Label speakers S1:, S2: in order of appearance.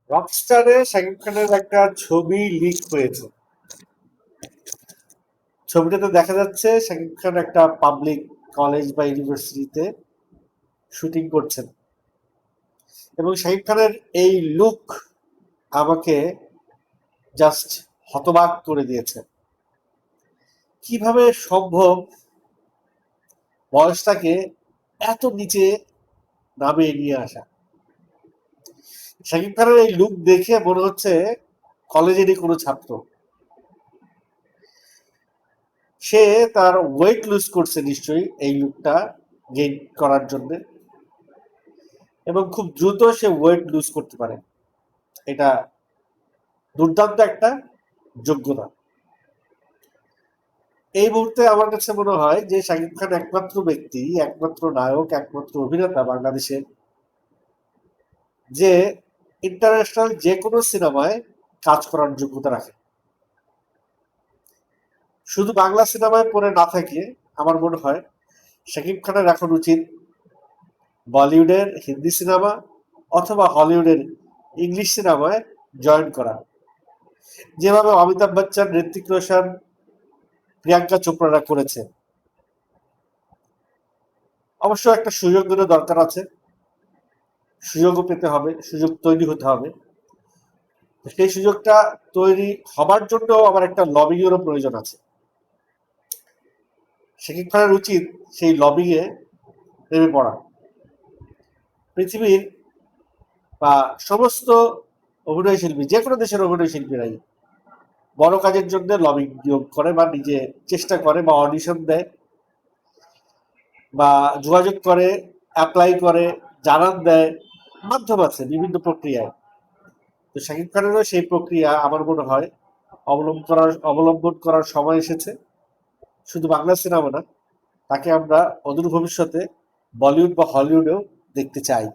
S1: রকস্টারে শাকিব খানের একটা ছবি লিক হয়েছে। ছবিটাতে দেখা যাচ্ছে শাকিব খান একটা পাবলিক কলেজ বা ইউনিভার্সিটিতে শুটিং করছেন এবং শাকিব খানের এই লুক আমাকে জাস্ট হতবাক করে দিয়েছে। কিভাবে সম্ভব বয়সটাকে এত নিচে নামিয়ে নিয়ে আসা? শাকিব খানের এই লুক দেখে মনে হচ্ছে কলেজেরই কোনো ছাত্র। সে তার ওয়েট লুজ করছে নিশ্চয়ই এই লুকটা গেইন করার জন্য, এবং খুব দ্রুত সে ওয়েট লুজ করতে পারে। এটা দুর্দান্ত একটা যোগ্যতা। এই মুহূর্তে আমার কাছে মনে হয় যে শাকিব খান একমাত্র ব্যক্তি, একমাত্র নায়ক, একমাত্র অভিনেতা বাংলাদেশের যে ইন্টারন্যাশনাল যে কোনো সিনেমায় কাজ করার যোগ্যতা রাখে। শুধু বাংলা সিনেমায় পড়ে না থাকে, আমার মনে হয় শাকিব খানের এখন উচিত বলিউডের হিন্দি সিনেমা অথবা হলিউডের ইংলিশ সিনেমায় জয়েন করা, যেভাবে অমিতাভ বচ্চন, ঋত্বিক রোশন, প্রিয়াঙ্কা চোপড়ারা করেছে। অবশ্য একটা সুযোগেরও দরকার আছে, সুযোগও পেতে হবে, সুযোগ তৈরি হতে হবে। সেই সুযোগটা তৈরি হবার জন্য আমার একটা লবিং এরও প্রয়োজন আছে। শাকিব খানের উচিত সেই লবিং এ নেমে পড়া। পৃথিবীর বা সমস্ত অভিনয় শিল্পী, যে কোনো দেশের অভিনয় শিল্পীরাই বড় কাজের জন্য লবিং নিয়োগ করে বা নিজে চেষ্টা করে বা অডিশন দেয় বা যোগাযোগ করে, অ্যাপ্লাই করে, জানান দেয়, মাধ্যম আছে বিভিন্ন প্রক্রিয়ায়। তো শাকিব খানেরও সেই প্রক্রিয়া আমার মনে হয় অবলম্বন করার সময় এসেছে। শুধু বাংলা সিনেমা না, তাকে আমরা অদূর ভবিষ্যতে বলিউড বা হলিউডেও দেখতে চাই।